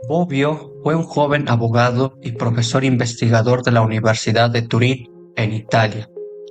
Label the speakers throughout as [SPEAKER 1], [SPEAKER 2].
[SPEAKER 1] Bobbio fue un joven abogado y profesor investigador de la Universidad de Turín, en Italia.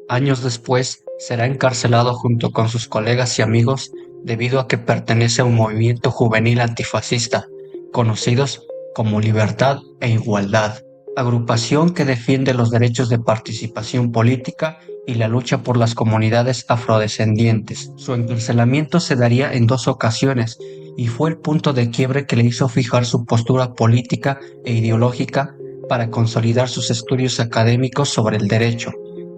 [SPEAKER 1] Años después, será encarcelado junto con sus colegas y amigos debido a que pertenece a un movimiento juvenil antifascista, conocidos como Libertad e Igualdad, agrupación que defiende los derechos de participación política y la lucha por las comunidades afrodescendientes. Su encarcelamiento se daría en dos ocasiones y fue el punto de quiebre que le hizo fijar su postura política e ideológica para consolidar sus estudios académicos sobre el derecho,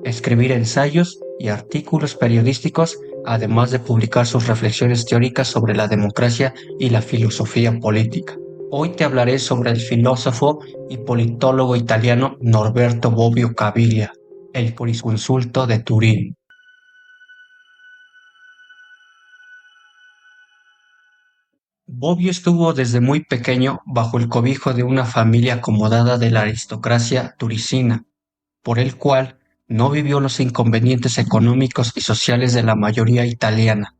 [SPEAKER 1] escribir ensayos y artículos periodísticos, además de publicar sus reflexiones teóricas sobre la democracia y la filosofía política. Hoy te hablaré sobre el filósofo y politólogo italiano Norberto Bobbio Caviglia, el jurisconsulto de Turín. Bobbio estuvo desde muy pequeño bajo el cobijo de una familia acomodada de la aristocracia turisina, por el cual no vivió los inconvenientes económicos y sociales de la mayoría italiana.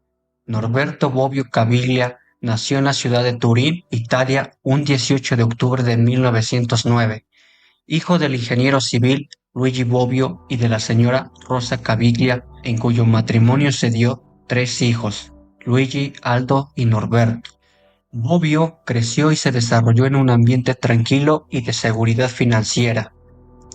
[SPEAKER 1] Norberto Bobbio Caviglia nació en la ciudad de Turín, Italia, un 18 de octubre de 1909, hijo del ingeniero civil Luigi Bobbio y de la señora Rosa Caviglia, en cuyo matrimonio se dio tres hijos, Luigi, Aldo y Norberto. Bobbio creció y se desarrolló en un ambiente tranquilo y de seguridad financiera.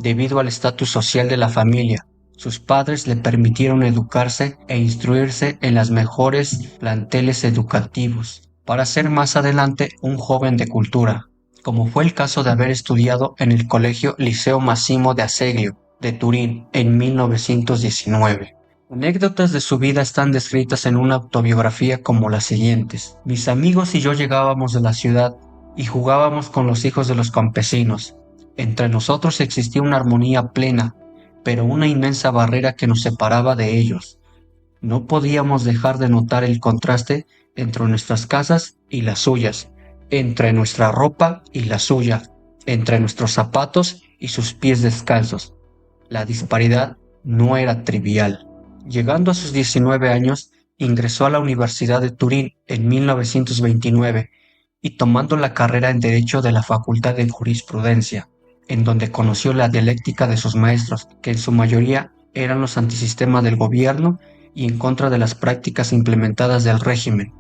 [SPEAKER 1] Debido al estatus social de la familia, sus padres le permitieron educarse e instruirse en las mejores planteles educativos, para ser más adelante un joven de cultura, como fue el caso de haber estudiado en el Colegio Liceo Massimo de Azeglio de Turín en 1919. Anécdotas de su vida están descritas en una autobiografía como las siguientes. Mis amigos y yo llegábamos de la ciudad y jugábamos con los hijos de los campesinos. Entre nosotros existía una armonía plena, pero una inmensa barrera que nos separaba de ellos. No podíamos dejar de notar el contraste entre nuestras casas y las suyas, entre nuestra ropa y la suya, entre nuestros zapatos y sus pies descalzos. La disparidad no era trivial. Llegando a sus 19 años, ingresó a la Universidad de Turín en 1929 y tomando la carrera en Derecho de la Facultad de Jurisprudencia, en donde conoció la dialéctica de sus maestros, que en su mayoría eran los antisistemas del gobierno y en contra de las prácticas implementadas del régimen.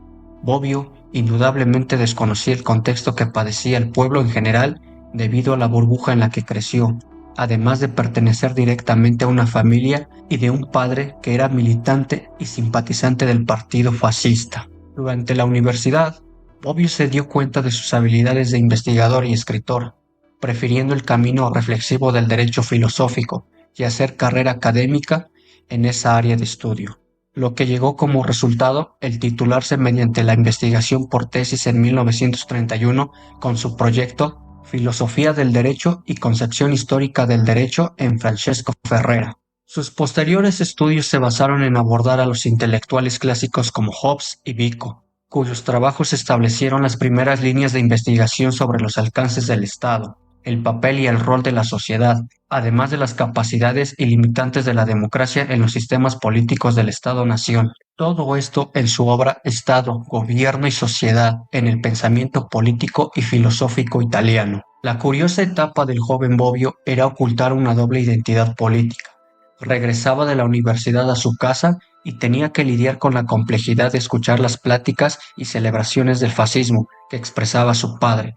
[SPEAKER 1] Bobbio indudablemente desconocía el contexto que padecía el pueblo en general debido a la burbuja en la que creció, además de pertenecer directamente a una familia y de un padre que era militante y simpatizante del partido fascista. Durante la universidad, Bobbio se dio cuenta de sus habilidades de investigador y escritor, prefiriendo el camino reflexivo del derecho filosófico y hacer carrera académica en esa área de estudio, lo que llegó como resultado el titularse mediante la investigación por tesis en 1931 con su proyecto Filosofía del Derecho y Concepción Histórica del Derecho en Francesco Ferrera. Sus posteriores estudios se basaron en abordar a los intelectuales clásicos como Hobbes y Vico, cuyos trabajos establecieron las primeras líneas de investigación sobre los alcances del Estado, el papel y el rol de la sociedad, además de las capacidades ilimitantes de la democracia en los sistemas políticos del Estado-nación. Todo esto en su obra Estado, Gobierno y Sociedad en el pensamiento político y filosófico italiano. La curiosa etapa del joven Bobbio era ocultar una doble identidad política. Regresaba de la universidad a su casa y tenía que lidiar con la complejidad de escuchar las pláticas y celebraciones del fascismo que expresaba su padre,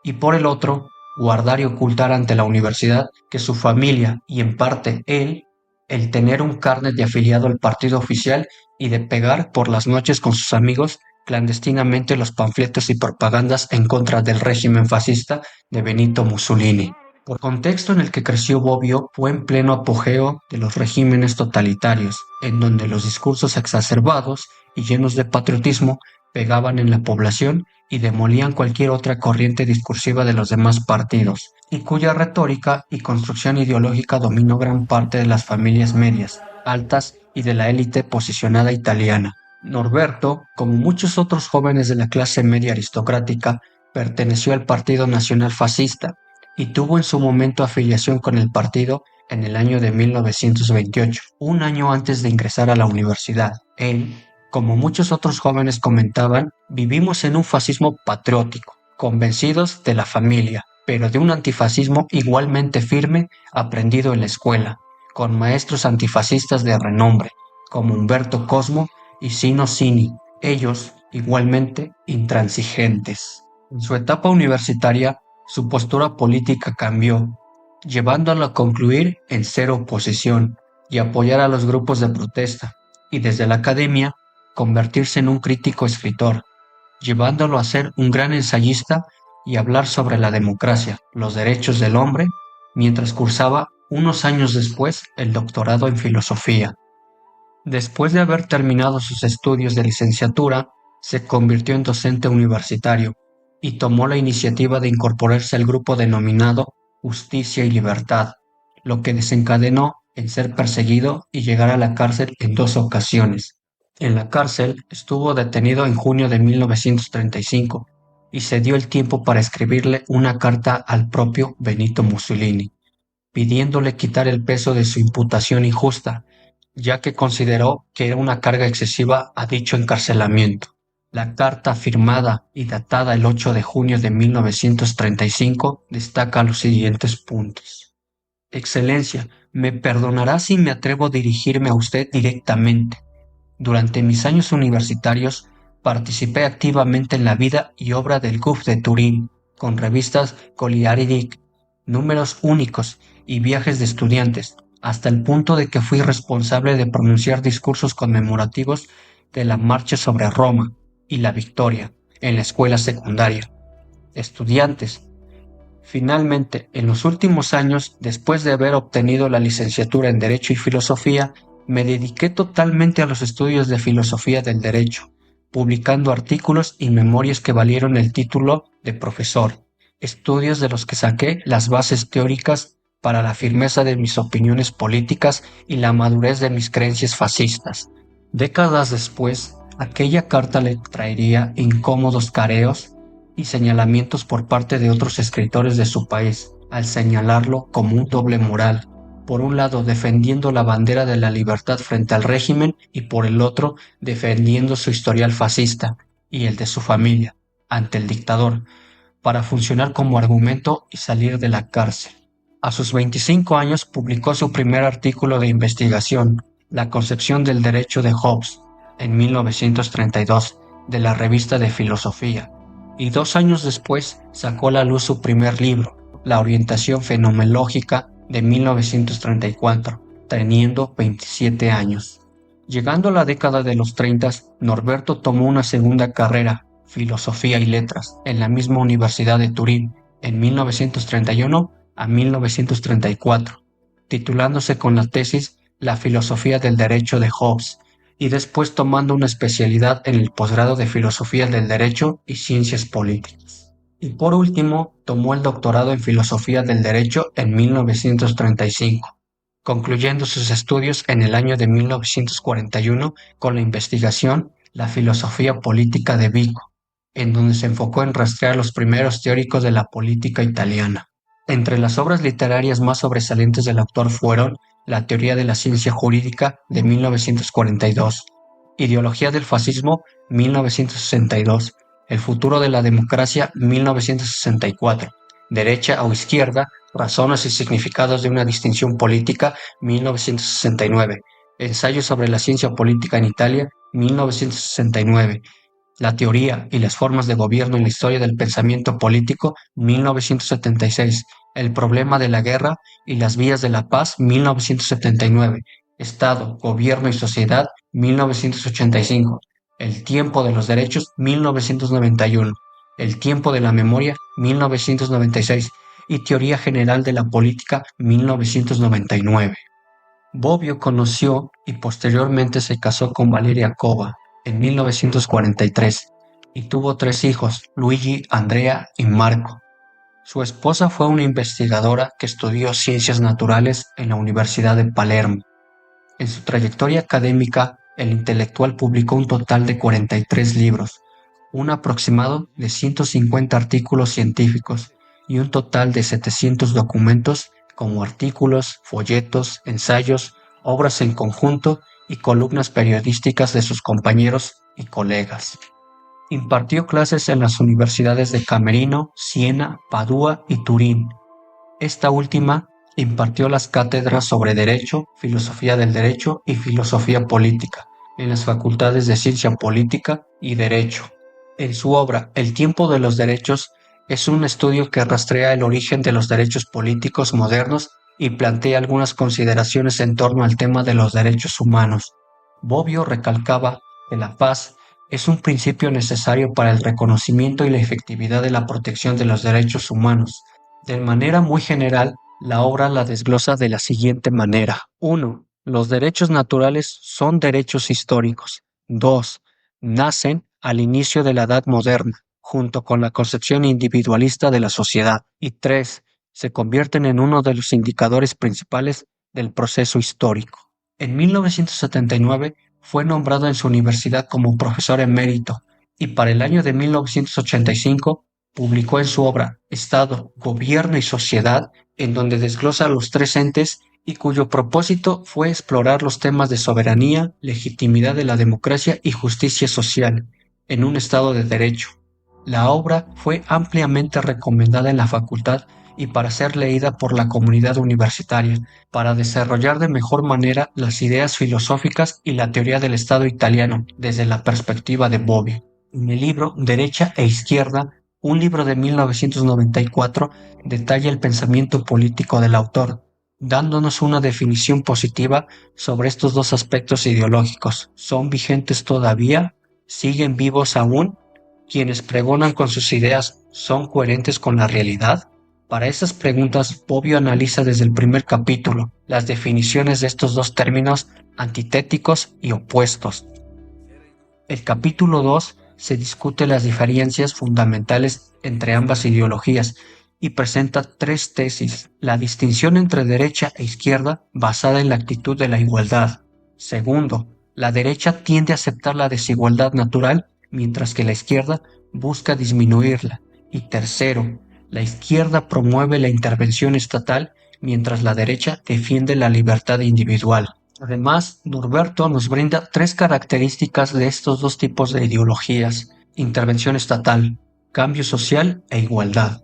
[SPEAKER 1] y por el otro, guardar y ocultar ante la universidad que su familia y en parte él, el tener un carnet de afiliado al partido oficial y de pegar por las noches con sus amigos clandestinamente los panfletos y propagandas en contra del régimen fascista de Benito Mussolini. El contexto en el que creció Bobbio fue en pleno apogeo de los regímenes totalitarios, en donde los discursos exacerbados y llenos de patriotismo pegaban en la población y demolían cualquier otra corriente discursiva de los demás partidos, y cuya retórica y construcción ideológica dominó gran parte de las familias medias, altas y de la élite posicionada italiana. Norberto, como muchos otros jóvenes de la clase media aristocrática, perteneció al Partido Nacional Fascista y tuvo en su momento afiliación con el partido en el año de 1928, un año antes de ingresar a la universidad. Él, como muchos otros jóvenes comentaban, vivimos en un fascismo patriótico, convencidos de la familia, pero de un antifascismo igualmente firme aprendido en la escuela, con maestros antifascistas de renombre, como Humberto Cosmo y Sino Cini, ellos igualmente intransigentes. En su etapa universitaria, su postura política cambió, llevándolo a concluir en ser oposición y apoyar a los grupos de protesta, y desde la academia convertirse en un crítico escritor, llevándolo a ser un gran ensayista y hablar sobre la democracia, los derechos del hombre, mientras cursaba unos años después el doctorado en filosofía. Después de haber terminado sus estudios de licenciatura, se convirtió en docente universitario y tomó la iniciativa de incorporarse al grupo denominado Justicia y Libertad, lo que desencadenó en ser perseguido y llegar a la cárcel en 2 ocasiones. En la cárcel estuvo detenido en junio de 1935 y se dio el tiempo para escribirle una carta al propio Benito Mussolini, pidiéndole quitar el peso de su imputación injusta, ya que consideró que era una carga excesiva a dicho encarcelamiento. La carta firmada y datada el 8 de junio de 1935 destaca los siguientes puntos. Excelencia, me perdonará si me atrevo a dirigirme a usted directamente. Durante mis años universitarios participé activamente en la vida y obra del GUF de Turín, con revistas Coliaridic, números únicos y viajes de estudiantes, hasta el punto de que fui responsable de pronunciar discursos conmemorativos de la Marcha sobre Roma y la Victoria en la escuela secundaria. Estudiantes. Finalmente, en los últimos años, después de haber obtenido la licenciatura en Derecho y Filosofía, me dediqué totalmente a los estudios de filosofía del derecho, publicando artículos y memorias que valieron el título de profesor, estudios de los que saqué las bases teóricas para la firmeza de mis opiniones políticas y la madurez de mis creencias fascistas. Décadas después, aquella carta le traería incómodos careos y señalamientos por parte de otros escritores de su país, al señalarlo como un doble moral, por un lado defendiendo la bandera de la libertad frente al régimen y por el otro defendiendo su historial fascista y el de su familia ante el dictador, para funcionar como argumento y salir de la cárcel. A sus 25 años publicó su primer artículo de investigación, La concepción del derecho de Hobbes, en 1932, de la revista de Filosofía, y 2 años después sacó a la luz su primer libro, La orientación fenomenológica, de 1934, teniendo 27 años. Llegando a la década de los 30, Norberto tomó una segunda carrera, Filosofía y Letras, en la misma Universidad de Turín, en 1931 a 1934, titulándose con la tesis La filosofía del derecho de Hobbes, y después tomando una especialidad en el posgrado de Filosofía del Derecho y Ciencias Políticas. Y por último, tomó el doctorado en Filosofía del Derecho en 1935, concluyendo sus estudios en el año de 1941 con la investigación La filosofía política de Vico, en donde se enfocó en rastrear los primeros teóricos de la política italiana. Entre las obras literarias más sobresalientes del autor fueron La teoría de la ciencia jurídica, de 1942, Ideología del fascismo, 1962, El futuro de la democracia, 1964, Derecha o izquierda, Razones y significados de una distinción política, 1969, Ensayo sobre la ciencia política en Italia, 1969, La teoría y las formas de gobierno en la historia del pensamiento político, 1976, El problema de la guerra y las vías de la paz, 1979, Estado, Gobierno y Sociedad, 1985, El tiempo de los derechos, 1991, El tiempo de la memoria, 1996 y Teoría general de la política, 1999. Bobbio conoció y posteriormente se casó con Valeria Cova en 1943 y tuvo 3 hijos, Luigi, Andrea y Marco. Su esposa fue una investigadora que estudió ciencias naturales en la Universidad de Palermo. En su trayectoria académica, el intelectual publicó un total de 43 libros, un aproximado de 150 artículos científicos y un total de 700 documentos como artículos, folletos, ensayos, obras en conjunto y columnas periodísticas de sus compañeros y colegas. Impartió clases en las universidades de Camerino, Siena, Padua y Turín. Esta última impartió las cátedras sobre Derecho, Filosofía del Derecho y Filosofía Política en las facultades de Ciencia Política y Derecho. En su obra El tiempo de los derechos es un estudio que rastrea el origen de los derechos políticos modernos y plantea algunas consideraciones en torno al tema de los derechos humanos. Bobbio recalcaba que la paz es un principio necesario para el reconocimiento y la efectividad de la protección de los derechos humanos. De manera muy general, la obra la desglosa de la siguiente manera. 1. Los derechos naturales son derechos históricos. 2. Nacen al inicio de la Edad Moderna, junto con la concepción individualista de la sociedad. Y 3. Se convierten en uno de los indicadores principales del proceso histórico. En 1979 fue nombrado en su universidad como profesor emérito y para el año de 1985 publicó en su obra Estado, Gobierno y Sociedad, en donde desglosa los tres entes y cuyo propósito fue explorar los temas de soberanía, legitimidad de la democracia y justicia social en un Estado de Derecho. La obra fue ampliamente recomendada en la facultad y para ser leída por la comunidad universitaria, para desarrollar de mejor manera las ideas filosóficas y la teoría del Estado italiano desde la perspectiva de Bobbio. En el libro Derecha e Izquierda, un libro de 1994, detalla el pensamiento político del autor, dándonos una definición positiva sobre estos dos aspectos ideológicos. ¿Son vigentes todavía? ¿Siguen vivos aún? ¿Quienes pregonan con sus ideas son coherentes con la realidad? Para esas preguntas, Bobbio analiza desde el primer capítulo las definiciones de estos dos términos antitéticos y opuestos. El capítulo 2 se discute las diferencias fundamentales entre ambas ideologías y presenta tres tesis: la distinción entre derecha e izquierda basada en la actitud de la igualdad. Segundo, la derecha tiende a aceptar la desigualdad natural, mientras que la izquierda busca disminuirla. Y tercero, la izquierda promueve la intervención estatal, mientras la derecha defiende la libertad individual. Además, Norberto nos brinda tres características de estos dos tipos de ideologías: intervención estatal, cambio social e igualdad.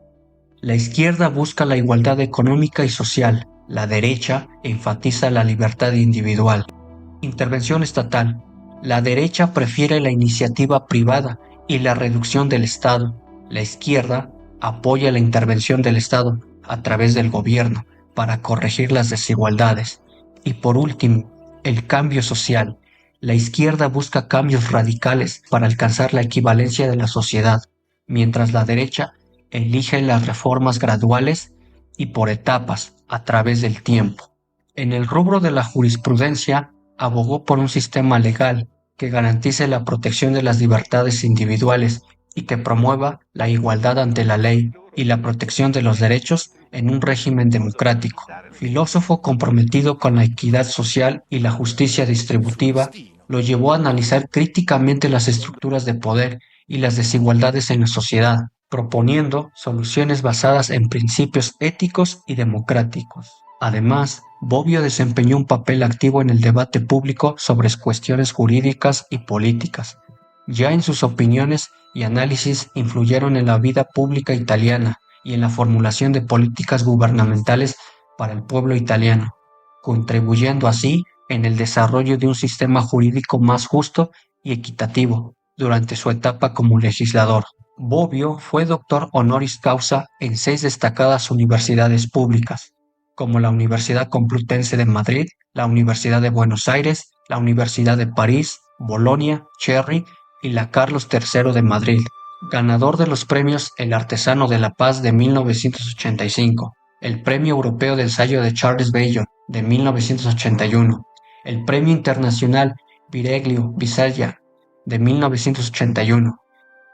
[SPEAKER 1] La izquierda busca la igualdad económica y social, la derecha enfatiza la libertad individual. Intervención estatal. La derecha prefiere la iniciativa privada y la reducción del Estado. La izquierda apoya la intervención del Estado a través del gobierno para corregir las desigualdades. Y por último, el cambio social. La izquierda busca cambios radicales para alcanzar la equivalencia de la sociedad, mientras la derecha elige las reformas graduales y por etapas a través del tiempo. En el rubro de la jurisprudencia, abogó por un sistema legal que garantice la protección de las libertades individuales y que promueva la igualdad ante la ley y la protección de los derechos en un régimen democrático. Filósofo comprometido con la equidad social y la justicia distributiva, lo llevó a analizar críticamente las estructuras de poder y las desigualdades en la sociedad, proponiendo soluciones basadas en principios éticos y democráticos. Además, Bobbio desempeñó un papel activo en el debate público sobre cuestiones jurídicas y políticas. Ya en sus opiniones y análisis influyeron en la vida pública italiana y en la formulación de políticas gubernamentales para el pueblo italiano, contribuyendo así en el desarrollo de un sistema jurídico más justo y equitativo durante su etapa como legislador. Bobbio fue doctor honoris causa en 6 destacadas universidades públicas, como la Universidad Complutense de Madrid, la Universidad de Buenos Aires, la Universidad de París, Bolonia, Cherry y la Carlos III de Madrid. Ganador de los premios El Artesano de la Paz de 1985, el Premio Europeo de Ensayo de Charles Babbage de 1981, el Premio Internacional Vireglio Visaglia de 1981,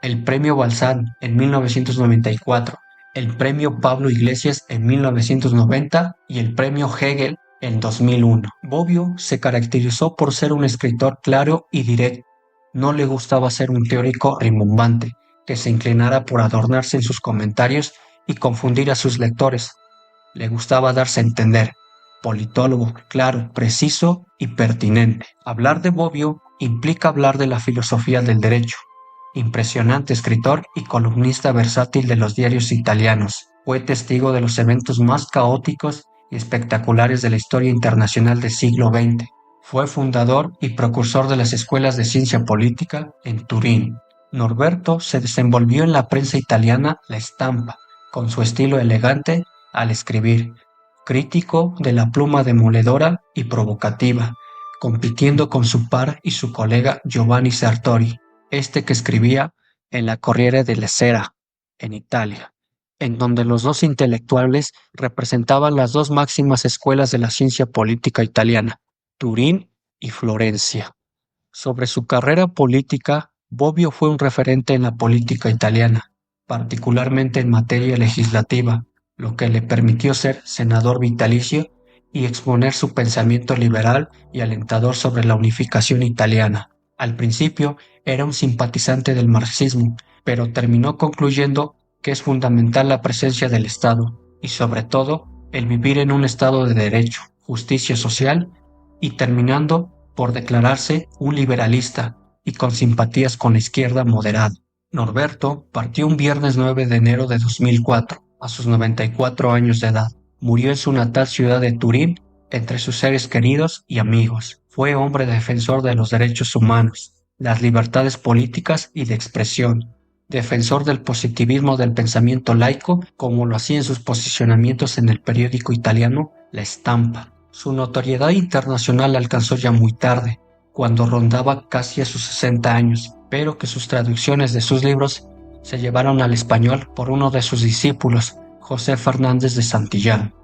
[SPEAKER 1] el Premio Balzan en 1994, el Premio Pablo Iglesias en 1990 y el Premio Hegel en 2001. Bobbio se caracterizó por ser un escritor claro y directo. No le gustaba ser un teórico rimbombante, que se inclinara por adornarse en sus comentarios y confundir a sus lectores. Le gustaba darse a entender, politólogo, claro, preciso y pertinente. Hablar de Bobbio implica hablar de la filosofía del derecho, impresionante escritor y columnista versátil de los diarios italianos. Fue testigo de los eventos más caóticos y espectaculares de la historia internacional del siglo XX. Fue fundador y precursor de las escuelas de ciencia política en Turín. Norberto se desenvolvió en la prensa italiana La Stampa, con su estilo elegante al escribir, crítico de la pluma demoledora y provocativa, compitiendo con su par y su colega Giovanni Sartori, que escribía en la Corriere della Sera, en Italia, en donde los dos intelectuales representaban las dos máximas escuelas de la ciencia política italiana, Turín y Florencia. Sobre su carrera política, Bobbio fue un referente en la política italiana, particularmente en materia legislativa, lo que le permitió ser senador vitalicio y exponer su pensamiento liberal y alentador sobre la unificación italiana. Al principio era un simpatizante del marxismo, pero terminó concluyendo que es fundamental la presencia del Estado y sobre todo el vivir en un Estado de derecho, justicia social y terminando por declararse un liberalista y con simpatías con la izquierda moderada. Norberto partió un viernes 9 de enero de 2004, a sus 94 años de edad. Murió en su natal ciudad de Turín, entre sus seres queridos y amigos. Fue hombre defensor de los derechos humanos, las libertades políticas y de expresión, defensor del positivismo del pensamiento laico, como lo hacía en sus posicionamientos en el periódico italiano La Stampa. Su notoriedad internacional alcanzó ya muy tarde, cuando rondaba casi a sus 60 años, pero que sus traducciones de sus libros se llevaron al español por uno de sus discípulos, José Fernández de Santillán.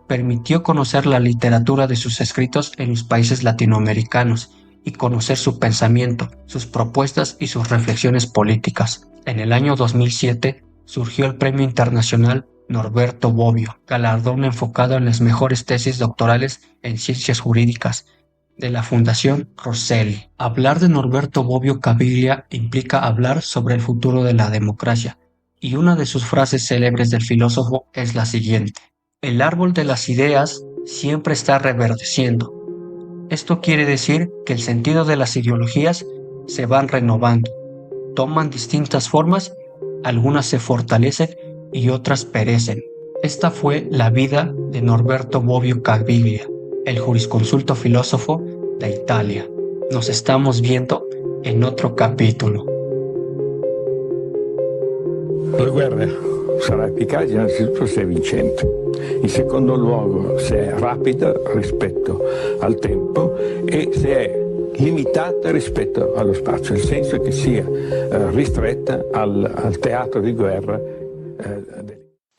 [SPEAKER 1] Permitió conocer la literatura de sus escritos en los países latinoamericanos y conocer su pensamiento, sus propuestas y sus reflexiones políticas. En el año 2007 surgió el Premio Internacional Norberto Bobbio, galardón enfocado en las mejores tesis doctorales en ciencias jurídicas de la Fundación Rosselli. Hablar de Norberto Bobbio Caviglia implica hablar sobre el futuro de la democracia, y una de sus frases célebres del filósofo es la siguiente: el árbol de las ideas siempre está reverdeciendo. Esto quiere decir que el sentido de las ideologías se van renovando, toman distintas formas, algunas se fortalecen y otras perecen. Esta fue la vida de Norberto Bobbio Caviglia, el jurisconsulto filósofo de Italia. Nos estamos viendo en otro capítulo.
[SPEAKER 2] La guerra sarà efficace innanzitutto se è vincente, in secondo luogo se è rapida rispetto al tempo e se è limitata rispetto allo spazio, nel senso che sia ristretta al teatro di guerra